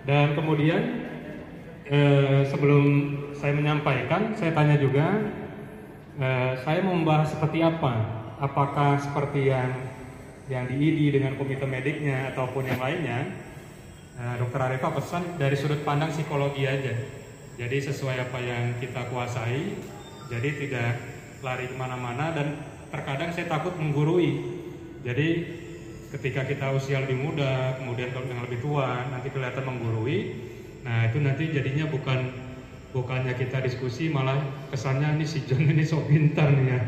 Dan kemudian sebelum saya menyampaikan, saya tanya juga, saya mau membahas seperti apa? Apakah seperti yang di ID dengan komite mediknya ataupun yang lainnya? Dokter Arifah pesan dari sudut pandang psikologi aja. Jadi sesuai apa yang kita kuasai. Jadi tidak lari kemana-mana, dan terkadang saya takut menggurui. Jadi ketika kita usia lebih muda, kemudian kalau yang lebih tua, nanti kelihatan menggurui. Nah itu nanti jadinya bukannya kita diskusi, malah kesannya ini si John ini sok pintar nih ya,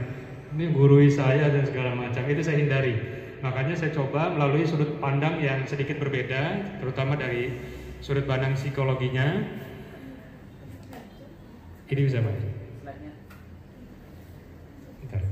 ini gurui saya dan segala macam. Itu saya hindari. Makanya saya coba melalui sudut pandang yang sedikit berbeda, terutama dari sudut pandang psikologinya. Ini bisa Pak? Bentar.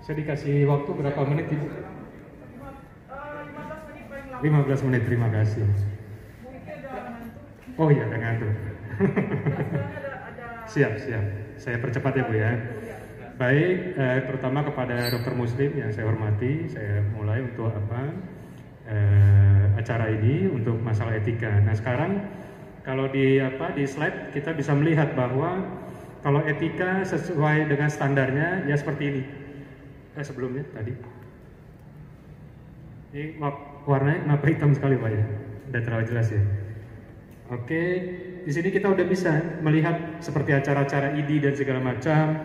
Saya dikasih waktu berapa menit Ibu? 15 menit, terima kasih. Oh iya, udah ngantuk. Siap. Saya percepat ya Bu ya. Baik, terutama kepada dokter muslim yang saya hormati, saya mulai untuk acara ini untuk masalah etika. Nah sekarang kalau di slide kita bisa melihat bahwa kalau etika sesuai dengan standarnya ya seperti ini. Sebelumnya tadi ini warnanya kenapa hitam sekali Pak ya? Udah terlalu jelas ya. Oke, di sini kita udah bisa melihat seperti acara-acara ID dan segala macam,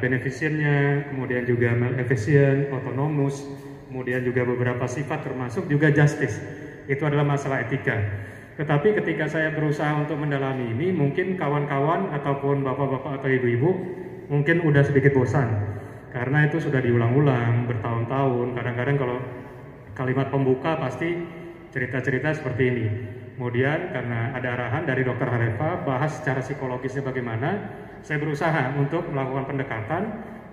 beneficientnya, kemudian juga maleficent, autonomous, kemudian juga beberapa sifat termasuk juga justice. Itu adalah masalah etika. Tetapi ketika saya berusaha untuk mendalami ini, mungkin kawan-kawan ataupun bapak-bapak atau ibu-ibu mungkin udah sedikit bosan. Karena itu sudah diulang-ulang bertahun-tahun. Kadang-kadang kalau kalimat pembuka pasti cerita-cerita seperti ini. Kemudian karena ada arahan dari Dokter Arifah bahas secara psikologisnya bagaimana, saya berusaha untuk melakukan pendekatan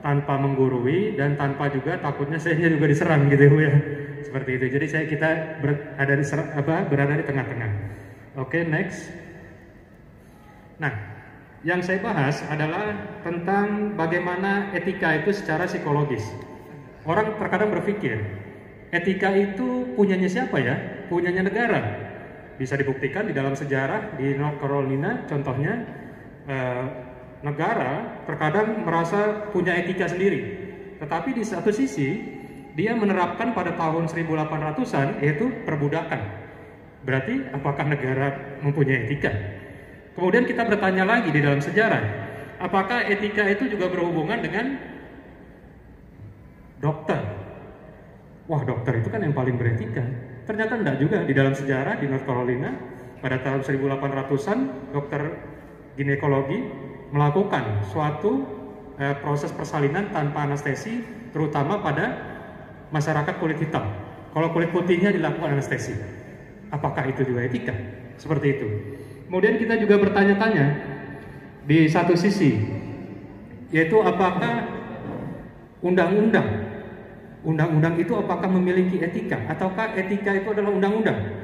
tanpa menggurui dan tanpa juga takutnya saya juga diserang gitu ya. Seperti itu. Jadi kita berada di tengah-tengah. Oke, next. Nah, yang saya bahas adalah tentang bagaimana etika itu secara psikologis. Orang terkadang berpikir, etika itu punyanya siapa ya? Punyanya negara. Bisa dibuktikan di dalam sejarah di North Carolina, contohnya negara terkadang merasa punya etika sendiri. Tetapi di satu sisi, dia menerapkan pada tahun 1800-an yaitu perbudakan. Berarti apakah negara mempunyai etika? Kemudian kita bertanya lagi di dalam sejarah, apakah etika itu juga berhubungan dengan dokter? Wah, dokter itu kan yang paling beretika. Ternyata enggak juga. Di dalam sejarah di North Carolina pada tahun 1800-an, dokter ginekologi melakukan suatu proses persalinan tanpa anestesi, terutama pada masyarakat kulit hitam. Kalau kulit putihnya dilakukan anestesi. Apakah itu juga etika? Seperti itu. Kemudian kita juga bertanya-tanya di satu sisi, yaitu apakah undang-undang itu apakah memiliki etika, ataukah etika itu adalah undang-undang?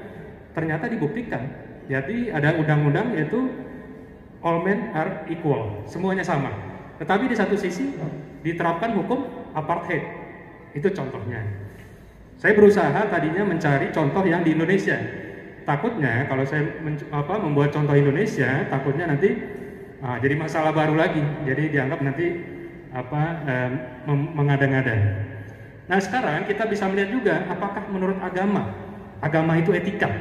Ternyata dibuktikan. Jadi ada undang-undang yaitu all men are equal, semuanya sama. Tetapi di satu sisi diterapkan hukum apartheid. Itu contohnya. Saya berusaha tadinya mencari contoh yang di Indonesia. Takutnya kalau saya membuat contoh Indonesia, takutnya nanti jadi masalah baru lagi. Jadi dianggap nanti mengada-ngada. Nah sekarang kita bisa melihat juga apakah menurut agama itu etika.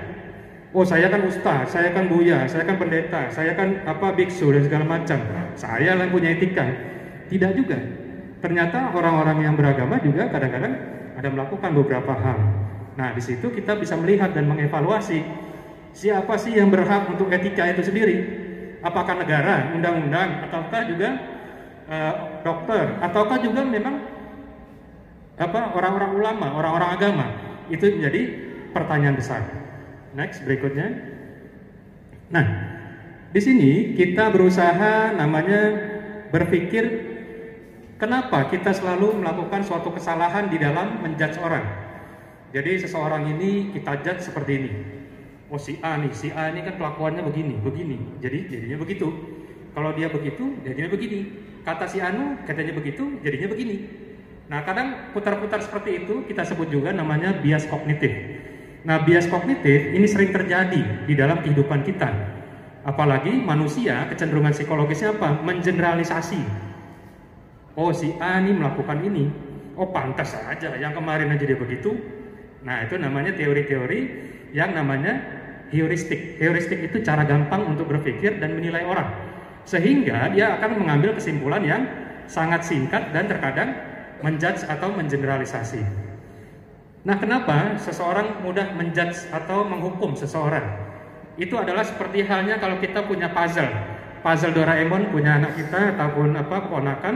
Oh saya kan ustaz, saya kan buya, saya kan pendeta, saya kan biksu dan segala macam. Saya yang punya etika. Tidak juga. Ternyata orang-orang yang beragama juga kadang-kadang ada melakukan beberapa hal. Nah, di situ kita bisa melihat dan mengevaluasi siapa sih yang berhak untuk etika itu sendiri. Apakah negara, undang-undang, ataukah juga dokter, ataukah juga memang orang-orang ulama, orang-orang agama. Itu menjadi pertanyaan besar. Next, berikutnya. Nah, di sini kita berusaha namanya berpikir kenapa kita selalu melakukan suatu kesalahan di dalam menjudge orang. Jadi seseorang ini kita judge seperti ini. Oh si A ini kan kelakuannya begini. Jadinya begitu. Kalau dia begitu, jadinya begini. Kata si Anu, katanya begitu, jadinya begini. Nah, kadang putar-putar seperti itu kita sebut juga namanya bias kognitif. Nah, bias kognitif ini sering terjadi di dalam kehidupan kita. Apalagi manusia kecenderungan psikologisnya apa? Mengeneralisasi. Oh, si A ini melakukan ini. Oh, pantas saja, yang kemarin aja dia begitu. Nah, itu namanya teori-teori yang namanya heuristik. Heuristik itu cara gampang untuk berpikir dan menilai orang. Sehingga dia akan mengambil kesimpulan yang sangat singkat dan terkadang menjudge atau mengeneralisasi. Nah, kenapa seseorang mudah menjudge atau menghukum seseorang? Itu adalah seperti halnya kalau kita punya puzzle Doraemon punya anak kita ataupun keponakan.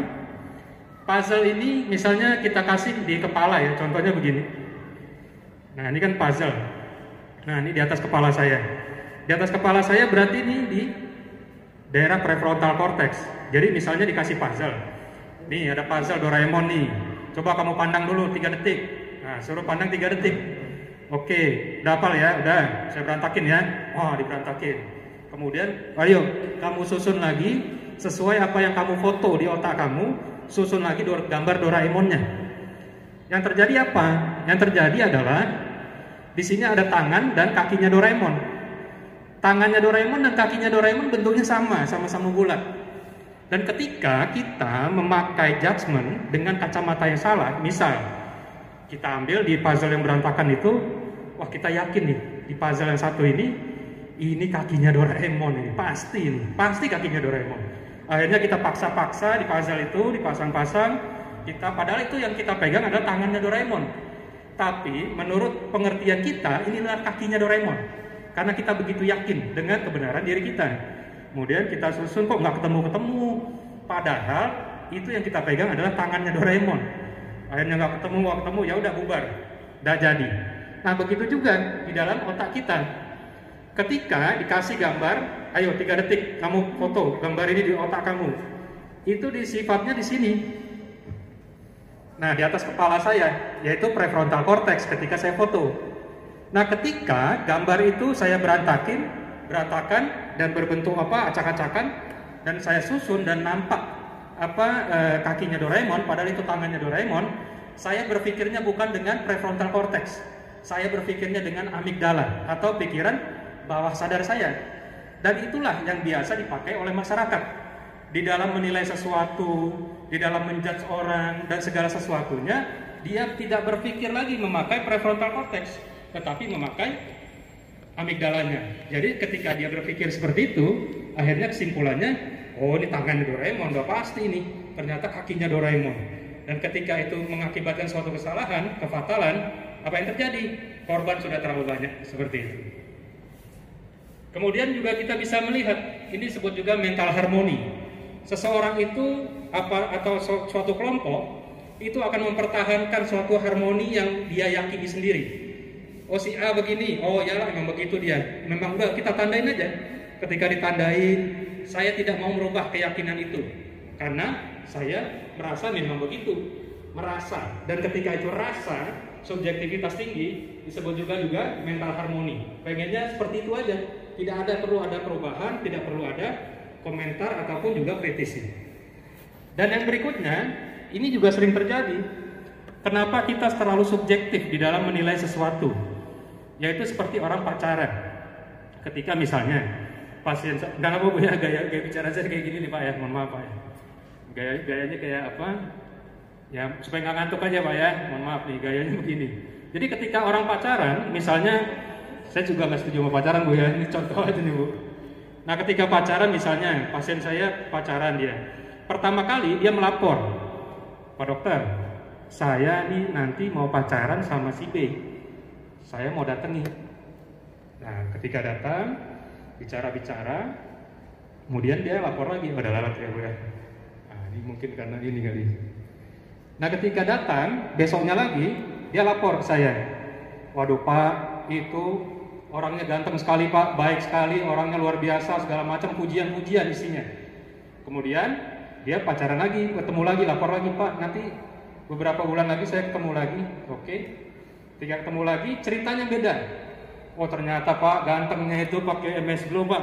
Puzzle ini misalnya kita kasih di kepala ya, contohnya begini. Nah, ini kan puzzle. Nah, ini di atas kepala saya. Di atas kepala saya berarti ini di daerah prefrontal cortex. Jadi misalnya dikasih puzzle. Nih ada puzzle Doraemon nih. Coba kamu pandang dulu 3 detik. Nah, suruh pandang 3 detik. Oke, udah hafal ya? Udah, saya berantakin ya. Oh, diberantakin. Kemudian, ayo kamu susun lagi sesuai apa yang kamu foto di otak kamu, susun lagi gambar Doraemonnya. Yang terjadi apa? Yang terjadi adalah di sini ada tangan dan kakinya Doraemon. Tangannya Doraemon dan kakinya Doraemon bentuknya sama-sama bulat. Dan ketika kita memakai judgement dengan kacamata yang salah, misal kita ambil di puzzle yang berantakan itu, wah kita yakin nih di puzzle yang satu ini kakinya Doraemon ini, pasti kakinya Doraemon. Akhirnya kita paksa-paksa di puzzle itu dipasang-pasang, padahal itu yang kita pegang adalah tangannya Doraemon. Tapi menurut pengertian kita inilah kakinya Doraemon, karena kita begitu yakin dengan kebenaran diri kita. Kemudian kita susun kok nggak ketemu, padahal itu yang kita pegang adalah tangannya Doraemon. Akhirnya nggak ketemu, ya udah bubar, udah jadi. Nah, begitu juga di dalam otak kita. Ketika dikasih gambar, ayo 3 detik kamu foto gambar ini di otak kamu. Itu sifatnya di sini. Nah, di atas kepala saya, yaitu prefrontal cortex ketika saya foto. Nah, ketika gambar itu saya berantakan dan berbentuk acak-acakan, dan saya susun dan nampak kakinya Doraemon, padahal itu tangannya Doraemon, saya berpikirnya bukan dengan prefrontal cortex, saya berpikirnya dengan amigdala atau pikiran bawah sadar saya. Dan itulah yang biasa dipakai oleh masyarakat di dalam menilai sesuatu, di dalam menjudge orang dan segala sesuatunya. Dia tidak berpikir lagi memakai prefrontal cortex, tetapi memakai amigdalanya. Jadi ketika dia berpikir seperti itu, akhirnya kesimpulannya, oh ini tangannya Doraemon, udah pasti ini, ternyata kakinya Doraemon. Dan ketika itu mengakibatkan suatu kesalahan, kefatalan, apa yang terjadi? Korban sudah terlalu banyak, seperti itu. Kemudian juga kita bisa melihat, ini disebut juga mental harmoni. Seseorang itu atau suatu kelompok itu akan mempertahankan suatu harmoni yang dia yakini sendiri. Oh si A begini, oh yalah memang begitu dia. Memang udah kita tandain aja. Ketika ditandain, saya tidak mau merubah keyakinan itu. Karena saya merasa memang begitu. Merasa. Dan ketika itu rasa, subjektivitas tinggi, disebut juga mental harmoni. Pengennya seperti itu aja. Tidak perlu ada perubahan, tidak perlu ada komentar ataupun juga kritisi. Dan yang berikutnya, ini juga sering terjadi. Kenapa kita terlalu subjektif di dalam menilai sesuatu? Yaitu seperti orang pacaran. Ketika misalnya pasien, nggak apa punya gaya bicara saya kayak gini nih Pak ya, mohon maaf Pak ya. Gayanya kayak apa? Ya supaya nggak ngantuk aja Pak ya, mohon maaf nih gayanya begini. Jadi ketika orang pacaran, misalnya saya juga nggak setuju sama pacaran Bu ya, ini contoh aja nih Bu. Nah ketika pacaran misalnya pasien saya pacaran dia, pertama kali dia melapor, Pak dokter, saya nih nanti mau pacaran sama si B. Saya mau datangi. Nah, ketika datang, bicara-bicara, kemudian dia lapor lagi, udah lalat ya Bu ya. Nah, ini mungkin karena ini kali. Nah, ketika datang, besoknya lagi, dia lapor ke saya. waduh Pak, itu orangnya ganteng sekali Pak, baik sekali, orangnya luar biasa, segala macam pujian-pujian isinya. Kemudian dia pacaran lagi, ketemu lagi, lapor lagi Pak, nanti beberapa bulan lagi saya ketemu lagi. Oke, ketika ketemu lagi ceritanya beda. Oh ternyata Pak, gantengnya itu pakai MS Glow Pak,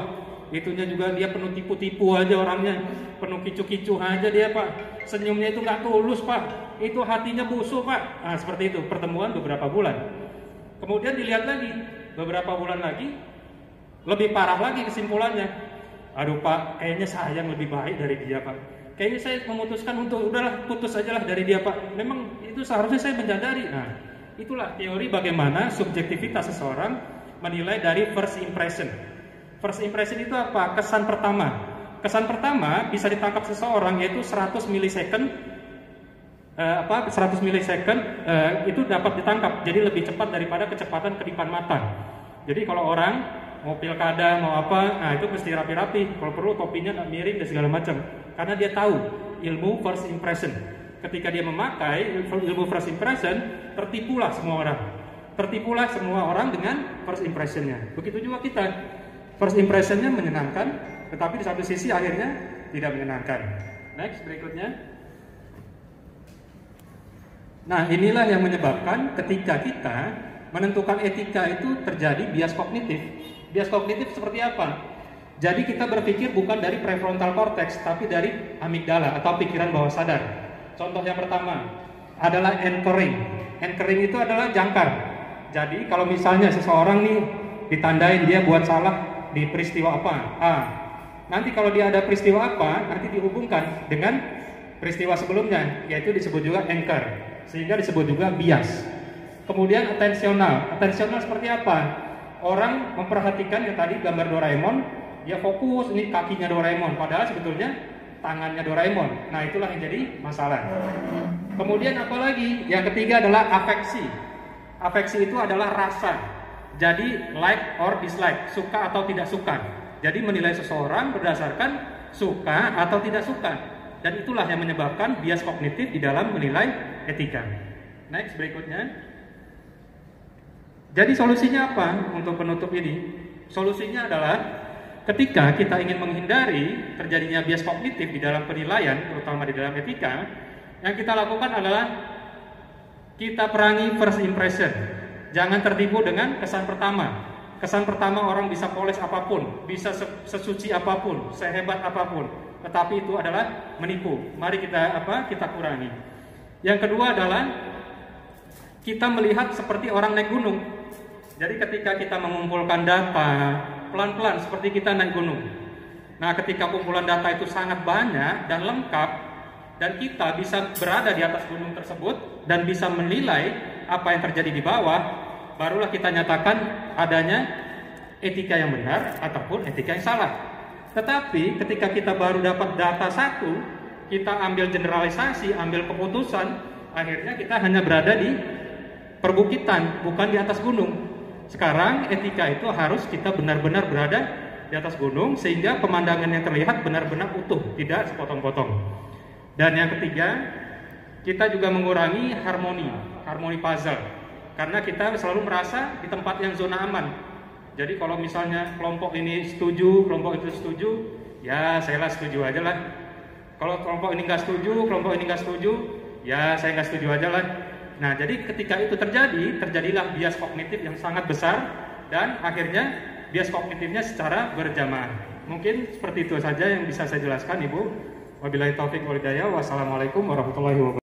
itunya juga dia penuh tipu-tipu aja orangnya, penuh kicu-kicu aja dia Pak, senyumnya itu nggak tulus Pak, itu hatinya busuk Pak. Nah seperti itu, pertemuan beberapa bulan. Kemudian dilihat lagi, beberapa bulan lagi, lebih parah lagi kesimpulannya. Aduh Pak, kayaknya saya yang lebih baik dari dia Pak. Kayaknya saya memutuskan untuk udahlah putus aja lah dari dia Pak. Memang itu seharusnya saya menyadari. Nah, itulah teori bagaimana subjektivitas seseorang menilai dari first impression. First impression itu apa? Kesan pertama. Kesan pertama bisa ditangkap seseorang yaitu 100 milisecond. 100 milisecond itu dapat ditangkap. Jadi lebih cepat daripada kecepatan kedipan mata. Jadi kalau orang mau pilkada, mau apa, nah itu mesti rapi-rapi. Kalau perlu topinya nggak miring dan segala macam. Karena dia tahu ilmu first impression. Ketika dia memakai ilmu first impression, tertipulah semua orang. Tertipulah semua orang dengan first impressionnya. Begitu juga kita, first impressionnya menyenangkan, tetapi di satu sisi akhirnya tidak menyenangkan. Next, berikutnya. Nah inilah yang menyebabkan ketika kita menentukan etika itu terjadi bias kognitif. Bias kognitif seperti apa? Jadi kita berpikir bukan dari prefrontal cortex, tapi dari amigdala atau pikiran bawah sadar. Contoh yang pertama adalah anchoring. Anchoring itu adalah jangkar. Jadi kalau misalnya seseorang nih ditandain dia buat salah di peristiwa apa, nanti kalau dia ada peristiwa apa, nanti dihubungkan dengan peristiwa sebelumnya, yaitu disebut juga anchor, sehingga disebut juga bias. Kemudian attentional. Attentional seperti apa? Orang memperhatikan yang tadi gambar Doraemon, dia fokus ini kakinya Doraemon, padahal sebetulnya tangannya Doraemon. Nah itulah yang jadi masalah. Kemudian apalagi? Yang ketiga adalah afeksi. Afeksi itu adalah rasa. Jadi like or dislike, suka atau tidak suka. Jadi menilai seseorang berdasarkan suka atau tidak suka. Dan itulah yang menyebabkan bias kognitif di dalam menilai etika. Next, berikutnya. Jadi solusinya apa untuk penutup ini? Solusinya adalah ketika kita ingin menghindari terjadinya bias kognitif di dalam penilaian, terutama di dalam etika, yang kita lakukan adalah kita perangi first impression. Jangan tertipu dengan kesan pertama. Kesan pertama orang bisa poles apapun, bisa sesuci apapun, sehebat apapun, tetapi itu adalah menipu. Mari kita kurangi. Yang kedua adalah kita melihat seperti orang naik gunung. Jadi ketika kita mengumpulkan data pelan-pelan seperti kita naik gunung. Nah, ketika kumpulan data itu sangat banyak dan lengkap, dan kita bisa berada di atas gunung tersebut dan bisa menilai apa yang terjadi di bawah, barulah kita nyatakan adanya etika yang benar ataupun etika yang salah. Tetapi ketika kita baru dapat data satu, kita ambil generalisasi, ambil keputusan, akhirnya kita hanya berada di perbukitan, bukan di atas gunung. Sekarang etika itu harus kita benar-benar berada di atas gunung sehingga pemandangan yang terlihat benar-benar utuh, tidak sepotong-potong. Dan yang ketiga, kita juga mengurangi harmoni puzzle. Karena kita selalu merasa di tempat yang zona aman. Jadi kalau misalnya kelompok ini setuju, kelompok itu setuju, ya saya lah setuju aja lah. Kalau kelompok ini nggak setuju, kelompok ini nggak setuju, ya saya nggak setuju aja lah. Nah, jadi ketika itu terjadilah bias kognitif yang sangat besar dan akhirnya bias kognitifnya secara berjamaah. Mungkin seperti itu saja yang bisa saya jelaskan, Ibu. Wabillahi taufiq wal hidayah. Wassalamualaikum warahmatullahi wabarakatuh.